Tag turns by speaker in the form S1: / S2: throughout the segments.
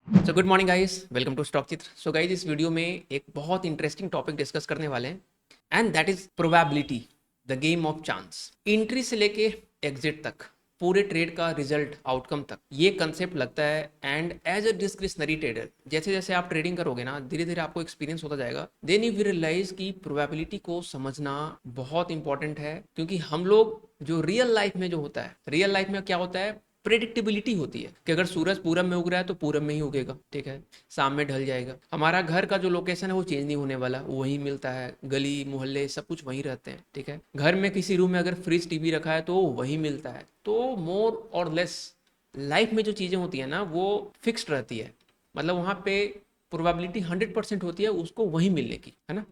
S1: So good morning guys, welcome to stock Chitra. So guys, इस video में एक बहुत इंटरेस्टिंग टॉपिक डिस्कस करने वाले हैं and that is probability, the game of chance. Entry से लेके एग्जिट तक, पूरे ट्रेड का रिजल्ट आउटकम तक ये कंसेप्ट लगता है। And as a discretionary trader, जैसे जैसे आप ट्रेडिंग करोगे ना, धीरे धीरे आपको एक्सपीरियंस होता जाएगा। देन यू विल रियलाइज कि प्रोबेबिलिटी को समझना बहुत इंपॉर्टेंट है, क्योंकि हम लोग जो रियल लाइफ में जो होता है, रियल लाइफ में क्या होता है, प्रेडिक्टेबिलिटी होती है कि अगर सूरज पूरब में उग रहा है तो पूरब में ही उगेगा, ठीक है, शाम में ढल जाएगा। हमारा घर का जो लोकेशन है वो चेंज नहीं होने वाला, वो वहीं मिलता है, गली मोहल्ले सब कुछ वहीं रहते हैं, ठीक है। घर में किसी रूम में अगर फ्रिज टीवी रखा है तो वहीं मिलता है। तो मोर और लेस लाइफ में जो चीज़ें होती है ना वो फिक्स्ड रहती है, मतलब वहाँ पे प्रोबेबिलिटी 100% होती है उसको वहीं मिलने की, है ना।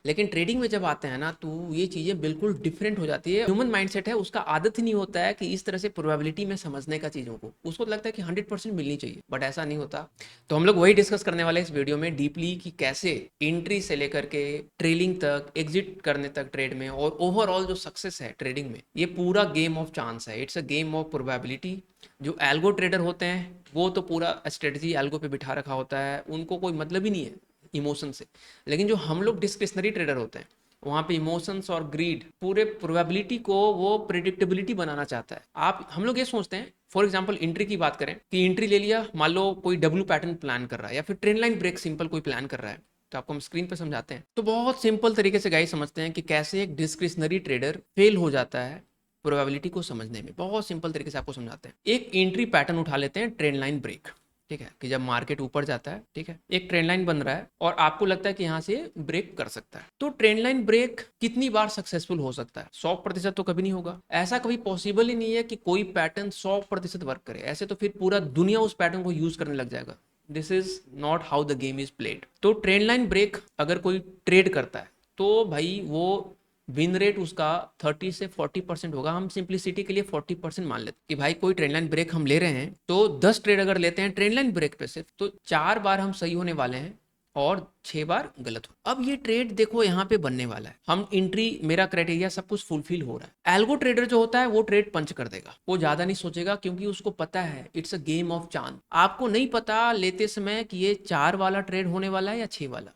S1: लेकिन ट्रेडिंग में जब आते हैं ना तो ये चीज़ें बिल्कुल डिफरेंट हो जाती है। ह्यूमन माइंडसेट है, उसका आदत ही नहीं होता है कि इस तरह से प्रोबेबिलिटी में समझने का चीज़ों को, उसको लगता है कि 100% मिलनी चाहिए, बट ऐसा नहीं होता। तो हम लोग वही डिस्कस करने वाले हैं इस वीडियो में डीपली, कि कैसे एंट्री से लेकर के ट्रेलिंग तक, एग्जिट करने तक ट्रेड में, और ओवरऑल जो सक्सेस है ट्रेडिंग में, ये पूरा गेम ऑफ चांस है। It's a game of probability. जो एल्गो ट्रेडर होते हैं वो तो पूरा स्ट्रेटजी एल्गो पे बिठा रखा होता है, उनको कोई मतलब ही नहीं है इमोशन से। लेकिन जो हम लोग डिस्क्रिशनरी ट्रेडर होते हैं, वहाँ पे इमोशंस और ग्रीड पूरे प्रोबेबिलिटी को वो प्रिडिक्टेबिलिटी बनाना चाहता है। आप हम लोग ये सोचते हैं, फॉर एग्जांपल एंट्री की बात करें कि एंट्री ले लिया, मान लो कोई डब्ल्यू पैटर्न प्लान कर रहा है या फिर ट्रेंड लाइन ब्रेक सिंपल कोई प्लान कर रहा है, तो आपको हम स्क्रीन पे समझाते हैं। तो बहुत सिंपल तरीके से गाइस समझते हैं कि कैसे एक डिस्क्रिशनरी ट्रेडर फेल हो जाता है प्रोबेबिलिटी को समझने में। बहुत सिंपल तरीके से आपको समझाते हैं। एक एंट्री पैटर्न उठा लेते हैं, ट्रेंड लाइन ब्रेक, ठीक है, कि जब मार्केट ऊपर जाता है, ठीक है, एक ट्रेंड लाइन बन रहा है और आपको लगता है कि यहाँ से ब्रेक कर सकता है। तो ट्रेंड लाइन ब्रेक कितनी बार सक्सेसफुल हो सकता है? 100% तो कभी नहीं होगा। ऐसा कभी पॉसिबल ही नहीं है कि कोई पैटर्न 100% वर्क करे। ऐसे तो फिर पूरा दुनिया उस पैटर्न को यूज करने लग जाएगा। This is not how the game is played. तो ट्रेंड लाइन ब्रेक अगर कोई ट्रेड करता है तो भाई वो विन रेट उसका 30 से 40% होगा। हम सिंप्लिसिटी के लिए 40% मान लेते कि भाई कोई ट्रेंड लाइन ब्रेक हम ले रहे हैं तो 10 ट्रेड अगर लेते हैं ट्रेंड लाइन ब्रेक पे सिर्फ, तो 4 बार हम सही होने वाले हैं और 6 बार गलत हो। अब ये ट्रेड देखो यहाँ पे बनने वाला है, हम एंट्री, मेरा क्राइटेरिया सब कुछ फुलफिल हो रहा है। एल्गो ट्रेडर जो होता है वो ट्रेड पंच कर देगा, वो ज्यादा नहीं सोचेगा, क्योंकि उसको पता है it's a game of chance. आपको नहीं पता लेते समय कि ये 4 वाला ट्रेड होने वाला है या 6 वाला,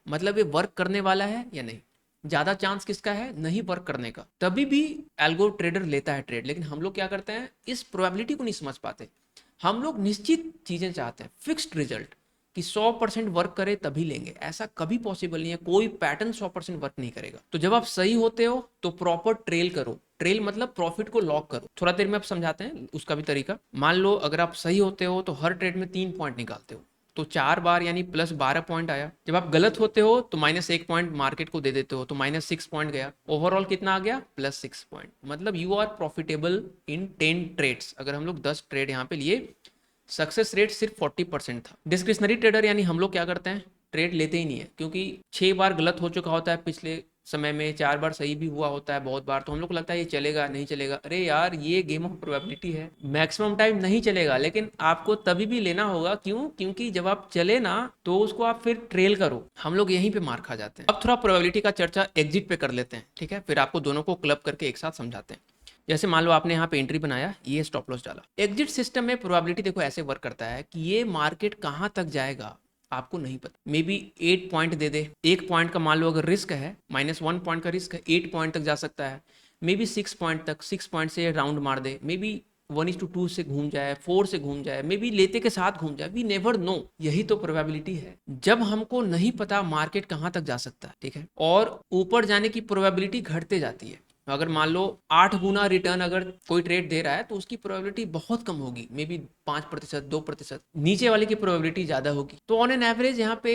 S1: मतलब ये वर्क करने वाला है या नहीं। ज्यादा चांस किसका है नहीं वर्क करने का, तभी भी एल्गो ट्रेडर लेता है ट्रेड। लेकिन हम लोग क्या करते हैं, इस प्रोबेबिलिटी को नहीं समझ पाते। हम लोग निश्चित चीजें चाहते हैं, फिक्स्ड रिजल्ट, कि 100% वर्क करे तभी लेंगे। ऐसा कभी पॉसिबल नहीं है, कोई पैटर्न 100% वर्क नहीं करेगा। तो जब आप सही होते हो तो प्रॉपर ट्रेल करो। ट्रेल मतलब प्रॉफिट को लॉक करो। थोड़ा देर में आप समझाते हैं उसका भी तरीका। मान लो अगर आप सही होते हो तो हर ट्रेड में 3 पॉइंट निकालते हो, तो 4 बार यानी +12 पॉइंट आया। जब आप गलत होते हो तो -1 पॉइंट मार्केट को दे देते हो, तो -6 पॉइंट गया। ओवरऑल कितना आ गया? +6 पॉइंट। मतलब you are profitable in 10 trades. अगर हम लोग 10 ट्रेड यहाँ पे लिए, सक्सेस रेट सिर्फ 40% था। डिस्क्रिशनरी ट्रेडर यानी हम लोग क्या करते हैं, ट्रेड लेते ही नहीं है, क्योंकि 6 बार गलत हो चुका होता है पिछले समय में, 4 बार सही भी हुआ होता है बहुत बार। तो हम लोग को लगता है ये चलेगा नहीं चलेगा। अरे यार, ये गेम ऑफ प्रोबेबिलिटी है, मैक्सिमम टाइम नहीं चलेगा, लेकिन आपको तभी भी लेना होगा। क्यों? क्योंकि जब आप चले ना तो उसको आप फिर ट्रेल करो। हम लोग यहीं पे मार खा जाते हैं। अब थोड़ा प्रोबेबिलिटी का चर्चा एग्जिट पे कर लेते हैं, ठीक है, फिर आपको दोनों को क्लब करके एक साथ समझाते हैं। जैसे मान लो आपने यहाँ पे एंट्री बनाया, ये स्टॉप लॉस डाला। एग्जिट सिस्टम में प्रोबेबिलिटी देखो ऐसे वर्क करता है कि ये मार्केट कहाँ तक जाएगा आपको नहीं पता। May be 8 point they they, 1 point का मान लो अगर रिस्क है, -1 पॉइंट का रिस्क है, 8 पॉइंट तक जा सकता है। मे बी 6 पॉइंट तक, 6 पॉइंट से राउंड मार दे। मे बी 1:2 से घूम जाए, 4 से घूम जाए, मे बी लेते के साथ घूम जाए, वी नेवर नो। यही तो प्रोबेबिलिटी है, जब हमको नहीं पता मार्केट कहाँ तक जा सकता है, ठीक है, और ऊपर जाने की प्रोबेबिलिटी घटते जाती है। अगर मान लो 8 गुना रिटर्न अगर कोई ट्रेड दे रहा है तो उसकी प्रोबेबिलिटी बहुत कम होगी, मे बी 5%, 2%। नीचे वाले की प्रोबेबिलिटी ज्यादा होगी। तो ऑन एन एवरेज यहाँ पे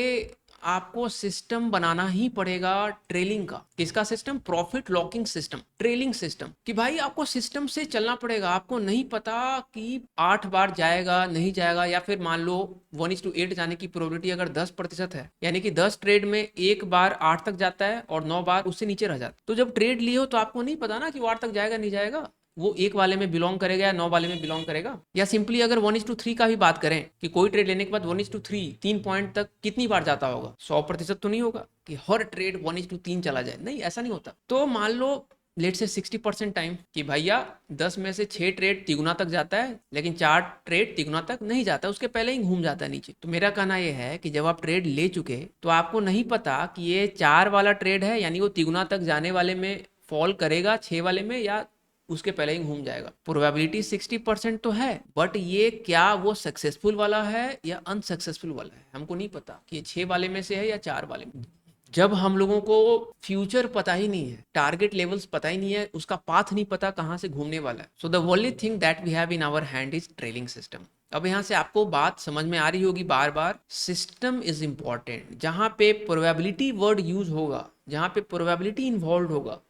S1: आपको सिस्टम बनाना ही पड़ेगा ट्रेलिंग का। किसका system? Profit locking system, trailing system. कि भाई आपको सिस्टम से चलना पड़ेगा। आपको नहीं पता कि 8 बार जाएगा नहीं जाएगा, या फिर मान लो 1:8 जाने की प्रोबेबिलिटी अगर 10% है, यानी कि 10 ट्रेड में 1 बार 8 तक जाता है और 9 बार उससे नीचे रह जाता है। तो जब ट्रेड लिए हो तो आपको नहीं पता ना कि वो 8 तक जाएगा नहीं जाएगा, वो 1 वाले में बिलोंग करेगा या 9 वाले में बिलोंग करेगा। या सिंपली अगर 1:3 का भी बात करें कि कोई ट्रेड लेने के बाद 1:3 3 पॉइंट तक कितनी बार जाता होगा, 100% तो नहीं होगा कि हर ट्रेड 1:3 चला जाए, नहीं, ऐसा नहीं होता। तो मान लो लेट से 60% टाइम कि भैया 10 में से 6 ट्रेड तिगुना तक जाता है, लेकिन 4 ट्रेड तिगुना तक नहीं जाता, उसके पहले ही घूम जाता है नीचे। तो मेरा कहना यह है कि जब आप ट्रेड ले चुके तो आपको नहीं पता कि ये 4 वाला ट्रेड है, यानी वो तिगुना तक जाने वाले में फॉल करेगा, 6 वाले में, या उसके पहले ही घूम जाएगा। प्रोबेबिलिटी 60% तो है, बट ये क्या वो सक्सेसफुल वाला है या अनसक्सेसफुल वाला है, हमको नहीं पता कि ये 6 वाले में से है या 4 वाले में। जब हम लोगों को फ्यूचर पता ही नहीं है, टारगेट लेवल्स पता ही नहीं है, उसका पाथ नहीं पता कहाँ से घूमने वाला है, so the only thing that we have in our hand is trailing system. अब यहाँ से आपको बात समझ में आ रही होगी बार बार, सिस्टम इज इंपॉर्टेंट। जहाँ पे प्रोबेबिलिटी वर्ड यूज होगा, जहाँ पे प्रोबेबिलिटी इन्वॉल्व होगा,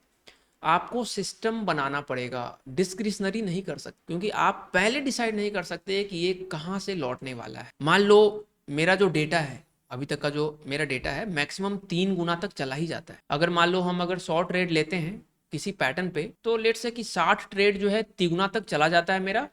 S1: आपको सिस्टम बनाना पड़ेगा, डिस्क्रिशनरी नहीं कर सकते, क्योंकि आप पहले डिसाइड नहीं कर सकते कि ये कहाँ से लौटने वाला है। मान लो मेरा जो डेटा है, अभी तक का जो मेरा डेटा है, मैक्सिमम 3 गुना तक चला ही जाता है। अगर मान लो हम अगर 100 ट्रेड लेते हैं किसी पैटर्न पे, तो लेट से कि 60 ट्रेड जो है तिगुना तक चला जाता है मेरा,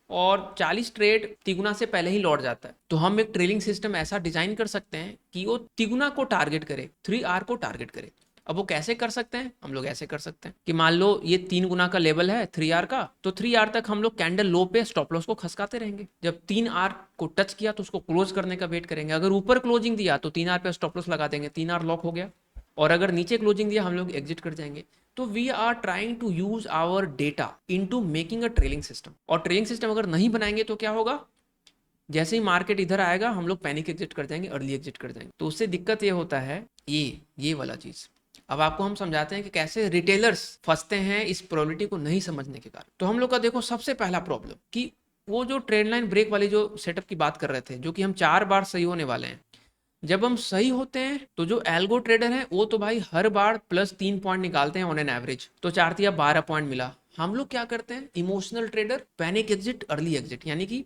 S1: और 40 ट्रेड तिगुना से पहले ही लौट जाता है। तो हम एक ट्रेलिंग सिस्टम ऐसा डिजाइन कर सकते हैं कि वो तिगुना को टारगेट करे, 3R को टारगेट करे। अब वो कैसे कर सकते हैं, हम लोग ऐसे कर सकते हैं कि मान लो ये 3 गुना का लेवल है 3R का, तो 3R तक हम लोग कैंडल लो पे स्टॉप लॉस को खसकाते रहेंगे। जब 3R को टच किया तो उसको क्लोज करने का वेट करेंगे, अगर ऊपर क्लोजिंग दिया तो 3R पे स्टॉप लॉस लगा देंगे, 3R लॉक हो गया, और अगर नीचे क्लोजिंग दिया हम लोग एग्जिट कर जाएंगे। तो we are trying to use our data into making a trailing system. और ट्रेलिंग सिस्टम अगर नहीं बनाएंगे तो क्या होगा, जैसे ही मार्केट इधर आएगा हम लोग पैनिक एग्जिट कर जाएंगे, अर्ली एग्जिट कर जाएंगे। तो उससे दिक्कत ये होता है, ये वाला चीज। अब आपको हम समझाते हैं कि कैसे रिटेलर्स फंसते हैं इस प्रोबेबिलिटी को नहीं समझने के कारण। तो हम लोग का देखो सबसे पहला प्रॉब्लम कि वो जो ट्रेंड लाइन ब्रेक वाली जो सेटअप की बात कर रहे थे, जो कि हम 4 बार सही होने वाले हैं, जब हम सही होते हैं तो जो एल्गो ट्रेडर है वो तो भाई हर बार +3 पॉइंट निकालते हैं ऑन एन एवरेज, तो 4 या 12 पॉइंट मिला। हम लोग क्या करते हैं, emotional trader, panic exit, early exit, यानी कि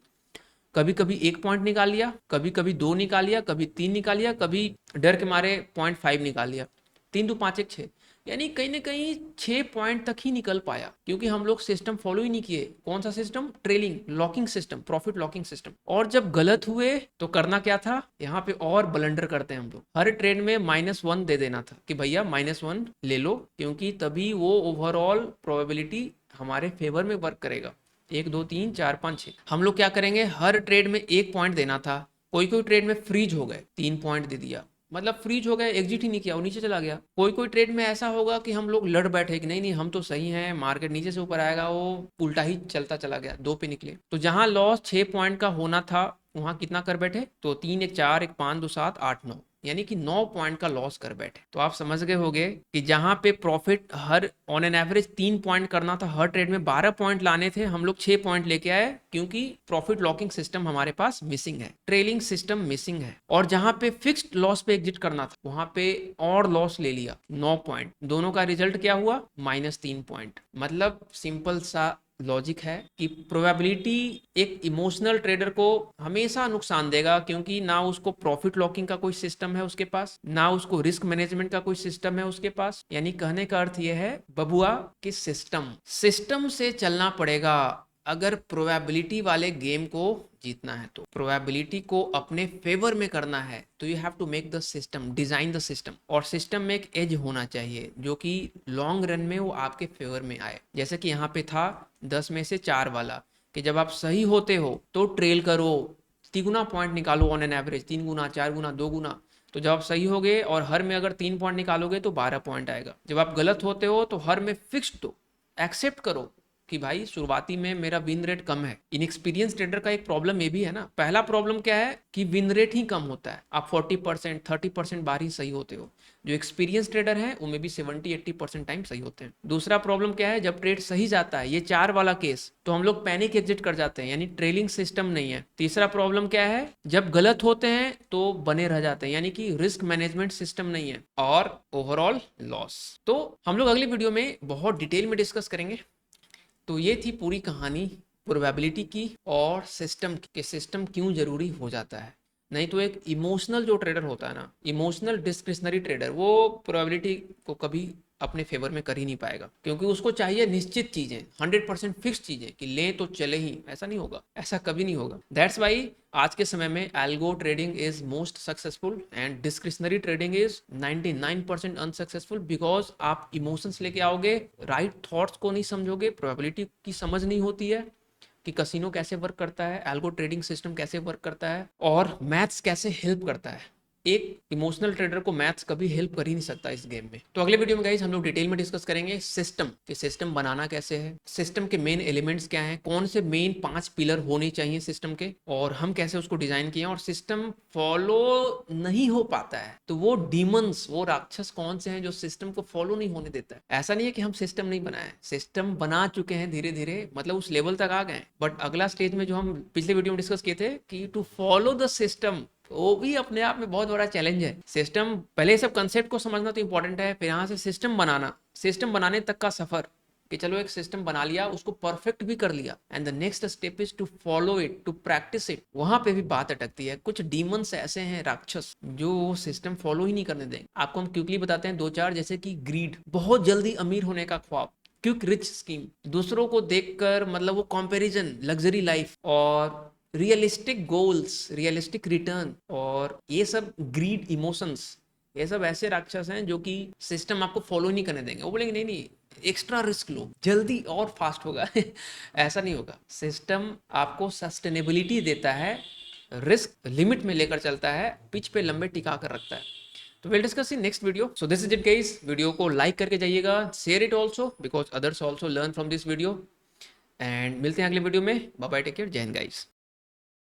S1: कभी कभी 1 पॉइंट निकाल लिया, कभी कभी 2 निकाल लिया, कभी 3 निकाल लिया, कभी डर के मारे 0.5 निकाल लिया, 3 2 5 1 6, यानी कहीं ना कहीं 6 पॉइंट तक ही निकल पाया, क्योंकि हम लोग सिस्टम फॉलो ही नहीं किए। कौन सा system, trailing locking system, profit locking system. और जब गलत हुए तो करना क्या था, यहाँ पे और ब्लंडर करते हैं हम लोग, हर ट्रेड में -1 दे देना था कि भैया -1 ले लो, क्योंकि तभी वो ओवरऑल प्रोबेबिलिटी हमारे फेवर में वर्क करेगा। 1 2 3 4 5 6, हम लोग क्या करेंगे, हर ट्रेड में 1 पॉइंट देना था। कोई कोई ट्रेड में फ्रीज हो गए, 3 पॉइंट दे दिया, मतलब फ्रीज हो गए, एग्जिट ही नहीं किया, वो नीचे चला गया। कोई कोई ट्रेड में ऐसा होगा कि हम लोग लड़ बैठे कि नहीं नहीं हम तो सही हैं, मार्केट नीचे से ऊपर आएगा, वो उल्टा ही चलता चला गया, 2 पे निकले। तो जहां लॉस 6 पॉइंट का होना था वहां कितना कर बैठे, तो 3 1 4 1 5 2 7 8 9, यानी कि 9 पॉइंट का लॉस कर बैठे। तो आप समझ गए होंगे कि जहां पे profit her on an average 3 point करना था, हर ट्रेड में 12 पॉइंट लाने थे, हम लोग 6 पॉइंट लेके आए, क्योंकि प्रॉफिट लॉकिंग सिस्टम हमारे पास मिसिंग है, ट्रेलिंग सिस्टम मिसिंग है। और जहां पे फिक्स्ड लॉस पे एग्जिट करना था वहां पे और लॉस ले लिया, 9 पॉइंट, दोनों का रिजल्ट क्या हुआ, -3 पॉइंट। मतलब सिंपल सा लॉजिक है कि प्रोबेबिलिटी एक इमोशनल ट्रेडर को हमेशा नुकसान देगा, क्योंकि ना उसको प्रॉफिट लॉकिंग का कोई सिस्टम है उसके पास, ना उसको रिस्क मैनेजमेंट का कोई सिस्टम है उसके पास। यानी कहने का अर्थ यह है बबुआ कि सिस्टम से चलना पड़ेगा अगर प्रोबेबिलिटी वाले गेम को जीतना है। तो प्रोबेबिलिटी को अपने फेवर में करना है तो you have to make the system, design the system, और सिस्टम में एक एज होना चाहिए जो कि लॉन्ग रन में वो आपके फेवर में आए। जैसे कि यहाँ पे था 10 में से 4 वाला, कि जब आप सही होते हो तो ट्रेल करो, तिगुना पॉइंट निकालो ऑन एन एवरेज, 3 गुना 4 गुना 2 गुना। तो जब आप सही हो गए और हर में अगर 3 पॉइंट निकालोगे तो 12 पॉइंट आएगा। जब आप गलत होते हो तो हर में फिक्स्ड दो, एक्सेप्ट करो कि भाई शुरुआती में मेरा विन रेट कम है। इनएक्सपीरियंस ट्रेडर का एक प्रॉब्लम ये भी है ना, पहला प्रॉब्लम क्या है कि विन रेट ही कम होता है, आप 40% 30% बार ही सही होते हो। जो एक्सपीरियंस ट्रेडर है उनमें भी 70-80% टाइम सही होते हैं। दूसरा प्रॉब्लम क्या है, जब ट्रेड सही जाता है, ये 4 वाला केस, तो हम लोग पैनिक एग्जिट कर जाते हैं, यानी ट्रेलिंग सिस्टम नहीं है। तीसरा प्रॉब्लम क्या है, जब गलत होते हैं तो बने रह जाते हैं, यानी कि रिस्क मैनेजमेंट सिस्टम नहीं है, और ओवरऑल लॉस। तो हम लोग अगली वीडियो में बहुत डिटेल में डिस्कस करेंगे। तो ये थी पूरी कहानी प्रोबेबिलिटी की और सिस्टम के, सिस्टम क्यों जरूरी हो जाता है। नहीं तो एक इमोशनल जो ट्रेडर होता है ना, इमोशनल डिस्क्रिशनरी ट्रेडर, वो प्रोबेबिलिटी को कभी अपने फेवर में कर ही नहीं पाएगा, क्योंकि उसको चाहिए निश्चित चीजें, 100% फिक्स चीजें कि ले तो चले ही। ऐसा नहीं होगा, ऐसा कभी नहीं होगा। दैट्स वाई आज के समय में algo trading is most successful and discretionary trading is 99% unsuccessful, because आप इमोशंस लेके आओगे, राइट थॉट्स को नहीं समझोगे, प्रोबेबिलिटी की समझ नहीं होती है कि कसिनो कैसे वर्क करता है, एल्गो ट्रेडिंग सिस्टम कैसे वर्क करता है, और मैथ्स कैसे हेल्प करता है। एक इमोशनल ट्रेडर को मैथ्स कभी हेल्प कर ही नहीं सकता इस गेम में। तो अगले वीडियो में गाइस हम लोग डिटेल में डिस्कस करेंगे सिस्टम, कि सिस्टम बनाना कैसे है, सिस्टम के मेन एलिमेंट्स क्या हैं, कौन से मेन 5 पिलर होने चाहिए सिस्टम के, और हम कैसे उसको डिजाइन किए। और सिस्टम फॉलो नहीं हो पाता है तो वो डीमंस, वो राक्षस कौन से हैं जो सिस्टम को फॉलो नहीं होने देता है। ऐसा नहीं है कि हम सिस्टम नहीं बनाए, सिस्टम बना चुके हैं धीरे धीरे, मतलब उस लेवल तक आ गए, बट अगला स्टेज में जो हम पिछले वीडियो में डिस्कस किए थे कि टू फॉलो द सिस्टम, वो भी अपने आप में बहुत बड़ा चैलेंज है। सिस्टम, पहले सब कंसेप्ट को समझना तो इंपॉर्टेंट है, फिर यहाँ से सिस्टम बनाना, सिस्टम बनाने तक का सफर, कि चलो एक सिस्टम बना लिया, उसको परफेक्ट भी कर लिया, and the next step is to follow it, to practice it. वहां पे भी बात अटकती है। कुछ डीमंस ऐसे हैं, राक्षस, जो सिस्टम फॉलो ही नहीं करने देंगे। आपको हम क्विकली बताते हैं 2-4, जैसे कि ग्रीड, बहुत जल्दी अमीर होने का ख्वाब, क्विक रिच स्कीम, दूसरों को देखकर मतलब वो कंपैरिजन, लग्जरी लाइफ, और रियलिस्टिक गोल्स, रियलिस्टिक रिटर्न, और ये सब ग्रीड इमोशंस, ये सब ऐसे राक्षस हैं जो कि सिस्टम आपको फॉलो नहीं करने देंगे। वो बोलेंगे नहीं नहीं, एक्स्ट्रा रिस्क लो, जल्दी और फास्ट होगा। ऐसा नहीं होगा। सिस्टम आपको सस्टेनेबिलिटी देता है, रिस्क लिमिट में लेकर चलता है, पिच पे लंबे टिका कर रखता है। तो will discuss in next video. So this is it guys. Video को लाइक करके जाइएगा, share it also, because others also learn from this video, and मिलते हैं अगले वीडियो में। बाय बाय, टेक केयर, जय हिंद गाइस।